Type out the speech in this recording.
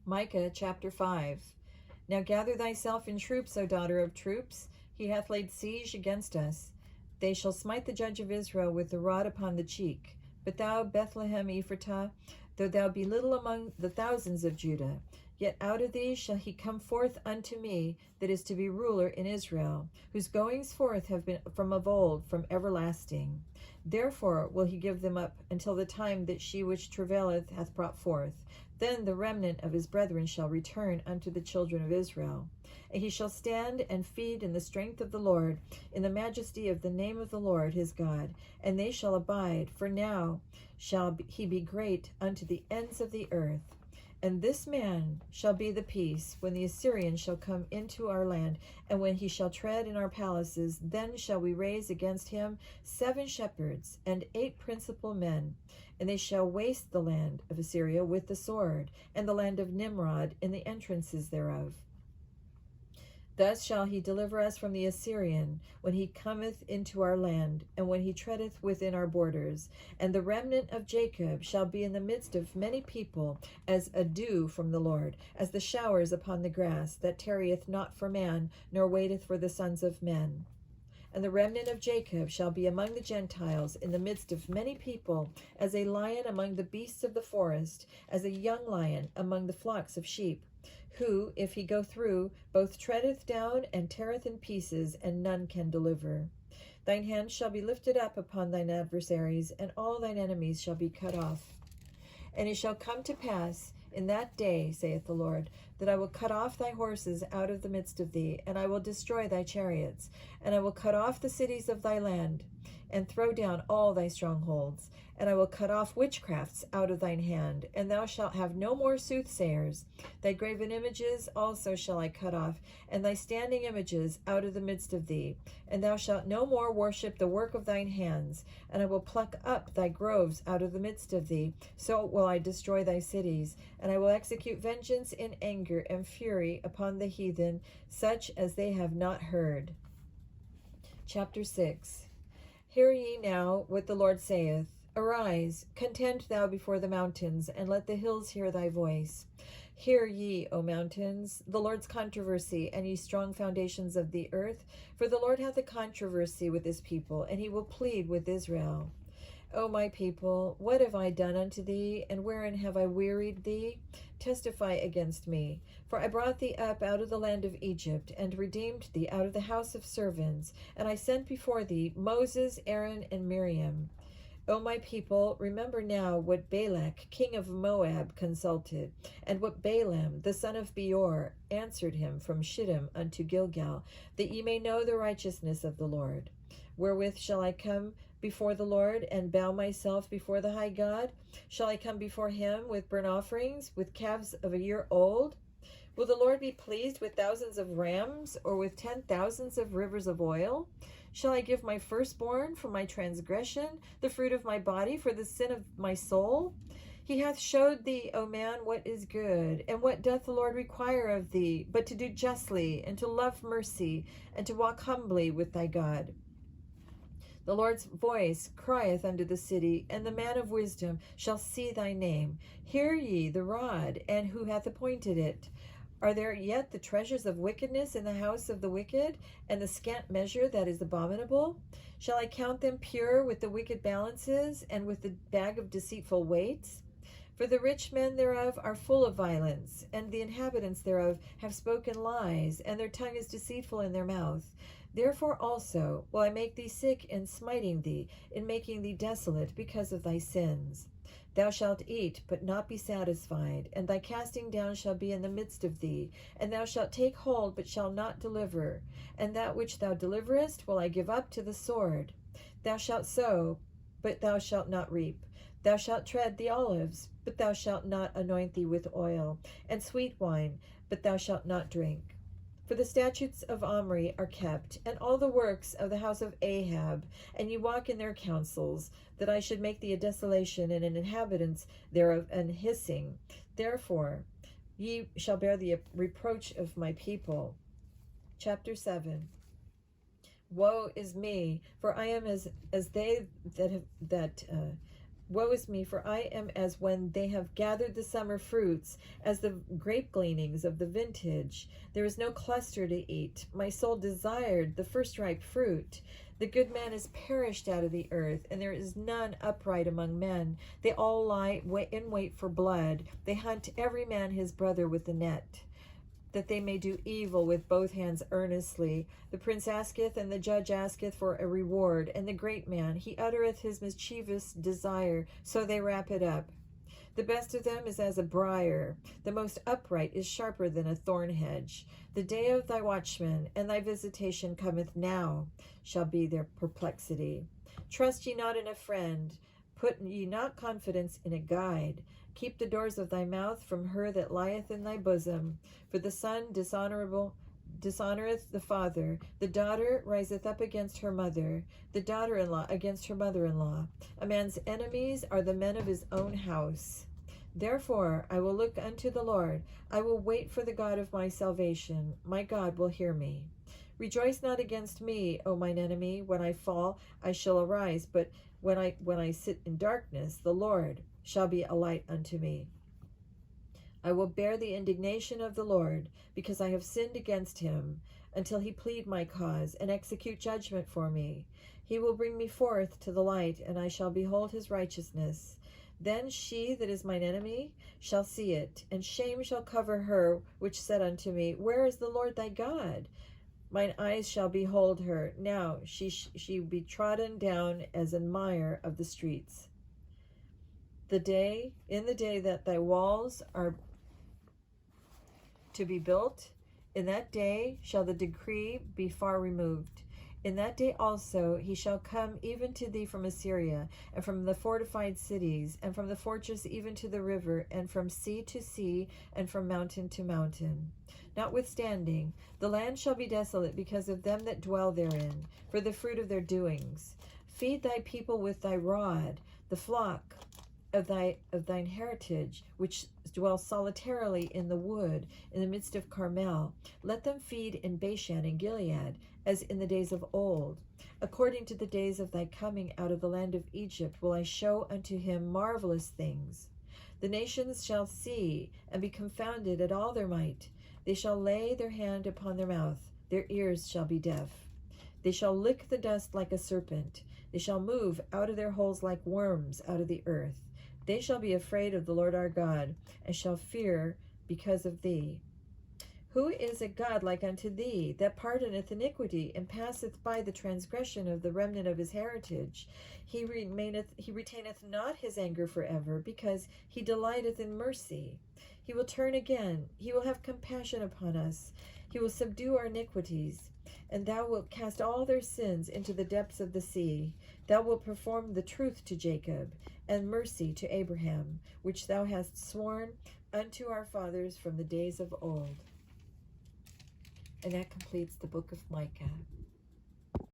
Micah chapter 5. Now gather thyself in troops, O daughter of troops. He hath laid siege against us. They shall smite the judge of Israel with the rod upon the cheek. But thou, Bethlehem Ephratah, though thou be little among the thousands of Judah, yet out of thee shall he come forth unto me that is to be ruler in Israel, whose goings forth have been from of old, from everlasting. Therefore will he give them up until the time that she which travaileth hath brought forth. Then the remnant of his brethren shall return unto the children of Israel. And he shall stand and feed in the strength of the Lord, in the majesty of the name of the Lord his God. And they shall abide, for now shall he be great unto the ends of the earth. And this man shall be the peace, when the Assyrian shall come into our land, and when he shall tread in our palaces. Then shall we raise against him 7 shepherds and 8 principal men, and they shall waste the land of Assyria with the sword, and the land of Nimrod in the entrances thereof. Thus shall he deliver us from the Assyrian, when he cometh into our land, and when he treadeth within our borders. And the remnant of Jacob shall be in the midst of many people, as a dew from the Lord, as the showers upon the grass, that tarrieth not for man, nor waiteth for the sons of men. And the remnant of Jacob shall be among the Gentiles, in the midst of many people, as a lion among the beasts of the forest, as a young lion among the flocks of sheep, who, if he go through, both treadeth down and teareth in pieces, and none can deliver. Thine hand shall be lifted up upon thine adversaries, and all thine enemies shall be cut off. And it shall come to pass in that day, saith the Lord, that I will cut off thy horses out of the midst of thee, and I will destroy thy chariots, and I will cut off the cities of thy land, and throw down all thy strongholds. And I will cut off witchcrafts out of thine hand, and thou shalt have no more soothsayers. Thy graven images also shall I cut off, and thy standing images out of the midst of thee. And thou shalt no more worship the work of thine hands. And I will pluck up thy groves out of the midst of thee. So will I destroy thy cities. And I will execute vengeance in anger and fury upon the heathen, such as they have not heard. Chapter 6. Hear ye now what the Lord saith. Arise, contend thou before the mountains, and let the hills hear thy voice. Hear ye, O mountains, the Lord's controversy, and ye strong foundations of the earth. For the Lord hath a controversy with his people, and he will plead with Israel. O my people, what have I done unto thee, and wherein have I wearied thee? Testify against me. For I brought thee up out of the land of Egypt, and redeemed thee out of the house of servants. And I sent before thee Moses, Aaron, and Miriam. O my people, remember now what Balak, king of Moab, consulted, and what Balaam, the son of Beor, answered him from Shittim unto Gilgal, that ye may know the righteousness of the Lord. Wherewith shall I come before the Lord, and bow myself before the high God? Shall I come before him with burnt offerings, with calves of a year old? Will the Lord be pleased with thousands of rams, or with 10,000s of rivers of oil? Shall I give my firstborn for my transgression, the fruit of my body for the sin of my soul? He hath showed thee, O man, what is good, and what doth the Lord require of thee, but to do justly, and to love mercy, and to walk humbly with thy God. The Lord's voice crieth unto the city, and the man of wisdom shall see thy name. Hear ye the rod, and who hath appointed it? Are there yet the treasures of wickedness in the house of the wicked, and the scant measure that is abominable? Shall I count them pure with the wicked balances, and with the bag of deceitful weights? For the rich men thereof are full of violence, and the inhabitants thereof have spoken lies, and their tongue is deceitful in their mouth. Therefore also will I make thee sick in smiting thee, in making thee desolate because of thy sins. Thou shalt eat, but not be satisfied, and thy casting down shall be in the midst of thee, and thou shalt take hold, but shalt not deliver. And that which thou deliverest will I give up to the sword. Thou shalt sow, but thou shalt not reap. Thou shalt tread the olives, but thou shalt not anoint thee with oil, and sweet wine, but thou shalt not drink. For the statutes of Omri are kept, and all the works of the house of Ahab, and ye walk in their counsels, that I should make thee a desolation, and an inhabitants thereof an hissing. Therefore ye shall bear the reproach of my people. Chapter 7. Woe is me, for I am as they that Woe is me, for I am as when they have gathered the summer fruits, as the grape gleanings of the vintage. There is no cluster to eat. My soul desired the first ripe fruit. The good man is perished out of the earth, and there is none upright among men. They all lie in wait for blood. They hunt every man his brother with the net, that they may do evil with both hands earnestly. The prince asketh, and the judge asketh for a reward, and the great man, he uttereth his mischievous desire, so they wrap it up. The best of them is as a briar, the most upright is sharper than a thorn hedge. The day of thy watchman and thy visitation cometh now, shall be their perplexity. Trust ye not in a friend, put ye not confidence in a guide. Keep the doors of thy mouth from her that lieth in thy bosom. For the son dishonoreth the father, the daughter riseth up against her mother, the daughter-in-law against her mother-in-law. A man's enemies are the men of his own house. Therefore I will look unto the Lord. I will wait for the God of my salvation. My God will hear me. Rejoice not against me, O mine enemy. When I fall, I shall arise. But when I sit in darkness, the Lord shall be a light unto me. I will bear the indignation of the Lord, because I have sinned against him, until he plead my cause, and execute judgment for me. He will bring me forth to the light, and I shall behold his righteousness. Then she that is mine enemy shall see it, and shame shall cover her which said unto me, Where is the Lord thy God? Mine eyes shall behold her. Now she be trodden down as a mire of the streets. In the day that thy walls are to be built, in that day shall the decree be far removed. In that day also he shall come even to thee from Assyria, and from the fortified cities, and from the fortress even to the river, and from sea to sea, and from mountain to mountain. Notwithstanding, the land shall be desolate because of them that dwell therein, for the fruit of their doings. Feed thy people with thy rod, the flock of thine heritage, which dwell solitarily in the wood, in the midst of Carmel. Let them feed in Bashan and Gilead, as in the days of old. According to the days of thy coming out of the land of Egypt will I show unto him marvelous things. The nations shall see and be confounded at all their might. They shall lay their hand upon their mouth, their ears shall be deaf. They shall lick the dust like a serpent. They shall move out of their holes like worms out of the earth. They shall be afraid of the Lord our God, and shall fear because of thee. Who is a God like unto thee, that pardoneth iniquity, and passeth by the transgression of the remnant of his heritage? He retaineth not his anger forever, because he delighteth in mercy. He will turn again, he will have compassion upon us. He will subdue our iniquities, and thou wilt cast all their sins into the depths of the sea. Thou wilt perform the truth to Jacob, and mercy to Abraham, which thou hast sworn unto our fathers from the days of old. And that completes the book of Micah.